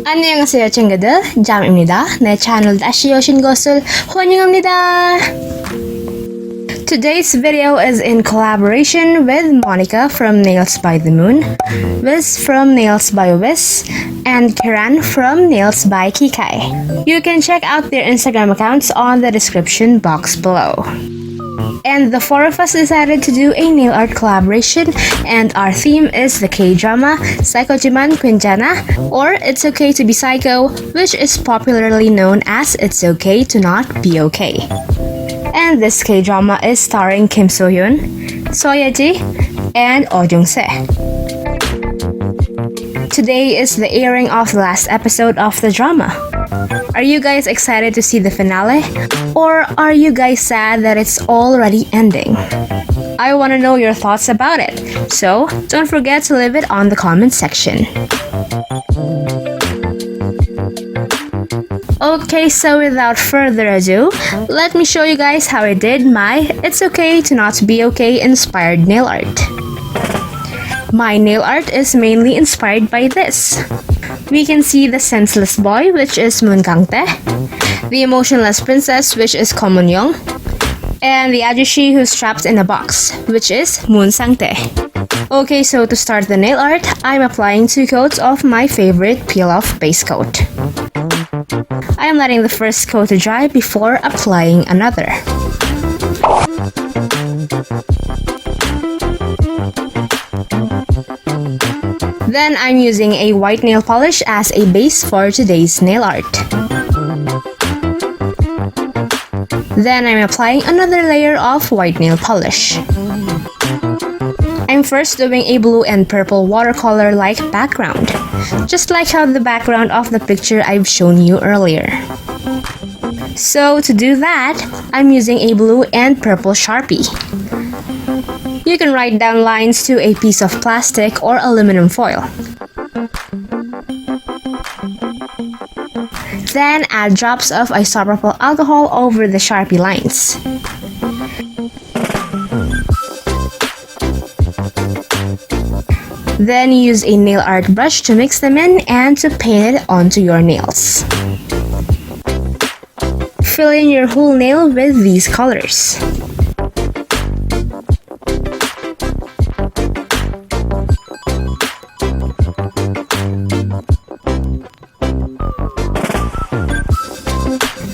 안녕하세요 친구들, Jham입니다. 내 채널 다시 오신 것을 환영합니다. Today's video is in collaboration with Monica from Nails by the Moon, Wiz from Nails by Wiz, and Kiran from Nails by Kikai. You can check out their Instagram accounts on the description box below. And the four of us decided to do a nail art collaboration, and our theme is the kdrama 사이코지만 괜찮아, or It's Okay to be Psycho, which is popularly known as It's Okay to Not Be Okay. And this kdrama is starring Kim So-hyun, So Ye-ji, and Oh Jung-se. Today is the airing of the last episode of the drama. Are you guys excited to see the finale? Or are you guys sad that it's already ending? I want to know your thoughts about it, so don't forget to leave it on the comment section. Okay, so without further ado, let me show you guys how I did my It's Okay to Not Be Okay inspired nail art. My nail art is mainly inspired by this. We can see the senseless boy, which is Moon Kang-tae, the emotionless princess, which is Ko Moon-young, and the ajushi who's trapped in a box, which is Moon Sang-tae. Okay, so to start the nail art, I'm applying 2 coats of my favorite peel-off base coat. I'm letting the first coat to dry before applying another. Then I'm using a white nail polish as a base for today's nail art. Then I'm applying another layer of white nail polish. I'm first doing a blue and purple watercolor-like background, just like how the background of the picture I've shown you earlier. So to do that, I'm using a blue and purple sharpie. You can write down lines to a piece of plastic or aluminum foil. Then add drops of isopropyl alcohol over the Sharpie lines. Then use a nail art brush to mix them in and to paint it onto your nails. Fill in your whole nail with these colors.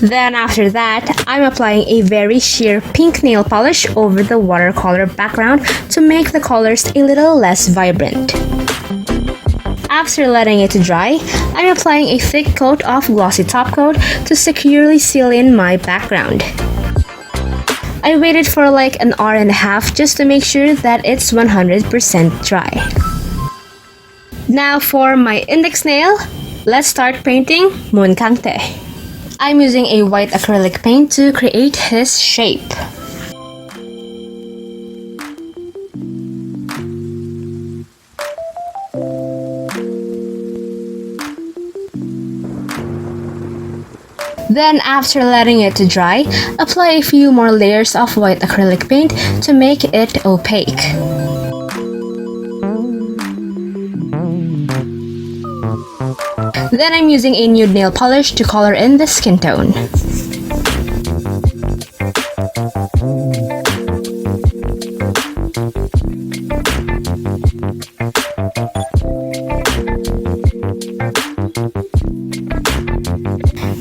Then after that, I'm applying a very sheer pink nail polish over the watercolor background to make the colors a little less vibrant. After letting it dry, I'm applying a thick coat of glossy top coat to securely seal in my background. I waited for like an hour and a half just to make sure that it's 100% dry. Now for my index nail, let's start painting Moon Kang-tae. I'm using a white acrylic paint to create his shape. Then after letting it dry, apply a few more layers of white acrylic paint to make it opaque. Then I'm using a nude nail polish to color in the skin tone.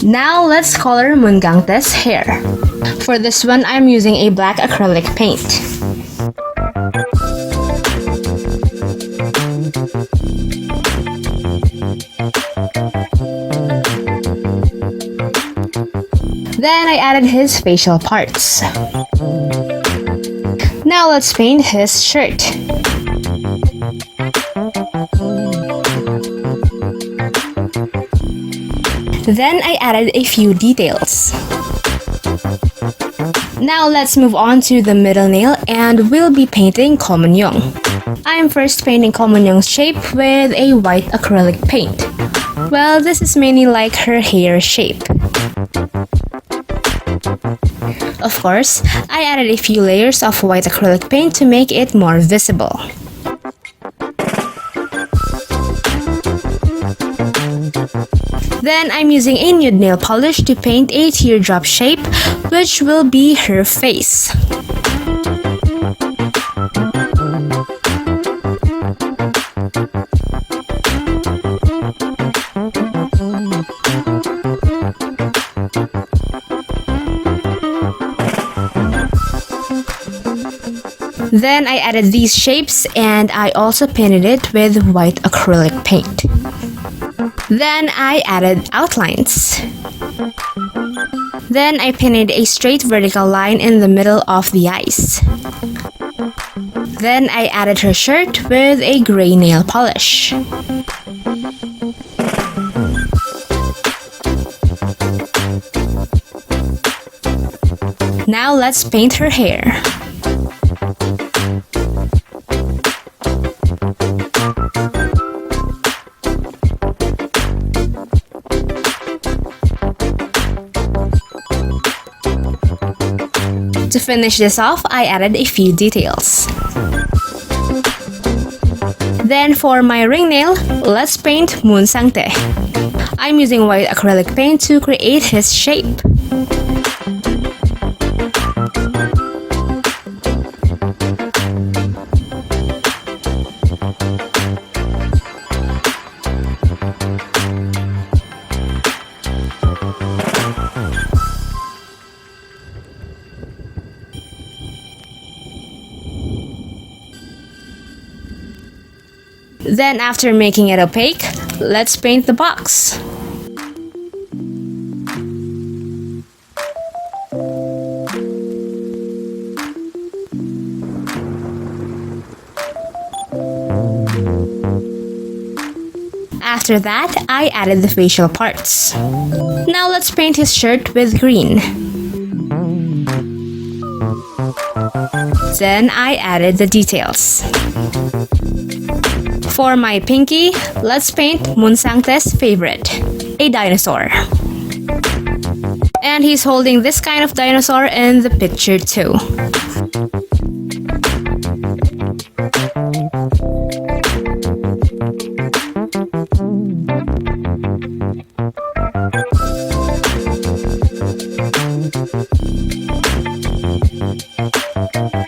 Now let's color Moon Kang-tae's hair. For this one, I'm using a black acrylic paint. Then I added his facial parts. Now let's paint his shirt. Then I added a few details. Now let's move on to the middle nail and we'll be painting Ko Moon-young. I'm first painting Ko Moon-young's shape with a white acrylic paint. Well, this is mainly like her hair shape. Of course, I added a few layers of white acrylic paint to make it more visible. Then I'm using a nude nail polish to paint a teardrop shape, which will be her face. Then I added these shapes and I also painted it with white acrylic paint. Then I added outlines. Then I painted a straight vertical line in the middle of the eyes. Then I added her shirt with a gray nail polish. Now let's paint her hair. To finish this off, I added a few details. Then for my ring nail, let's paint Moon Sangte. I'm using white acrylic paint to create his shape. Then after making it opaque, let's paint the box. After that, I added the facial parts. Now let's paint his shirt with green. Then I added the details. For my pinky, let's paint Munsangte's favorite, a dinosaur. And he's holding this kind of dinosaur in the picture too.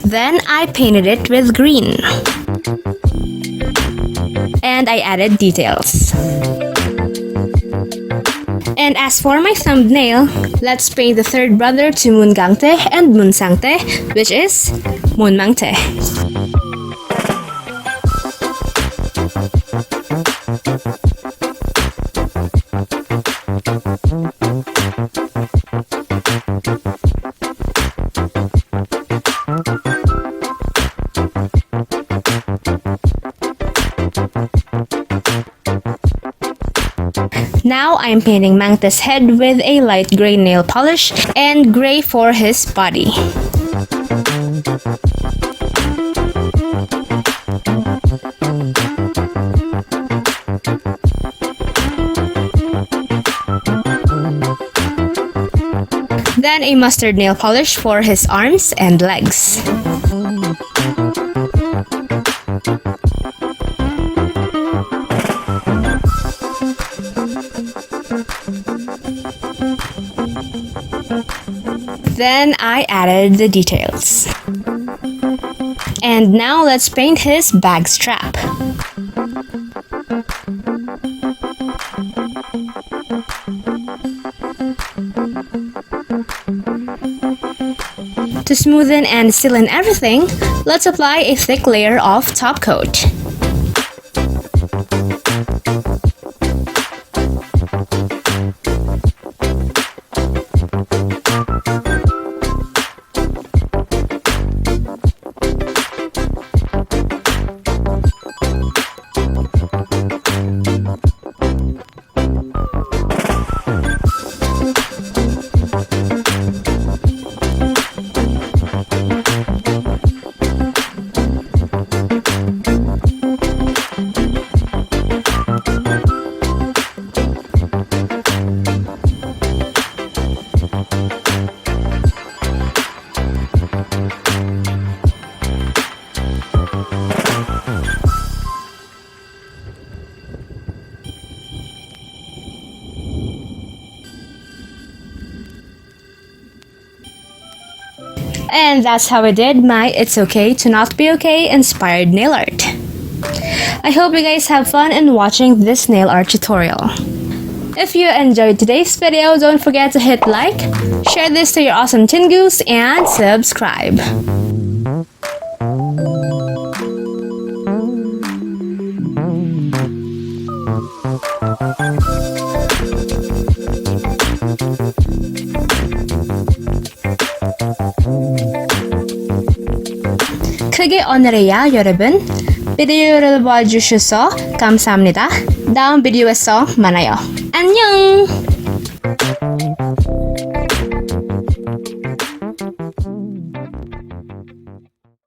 Then I painted it with green. And I added details. And as for my thumbnail, let's paint the third brother to Moongangte and Moonsangte, which is Moonmangte. Now I'm painting Mangte's head with a light gray nail polish and gray for his body. Then a mustard nail polish for his arms and legs. Then I added the details. And now let's paint his bag strap. To smoothen and seal in everything, let's apply a thick layer of top coat. And that's how I did my It's Okay to Not Be Okay inspired nail art. I hope you guys have fun in watching this nail art tutorial. If you enjoyed today's video, don't forget to hit like, share this to your awesome Tingoos, and subscribe. 그게 오늘이야 여러분. 비디오를 봐주셔서 감사합니다. 다음 비디오에서 만나요. 안녕!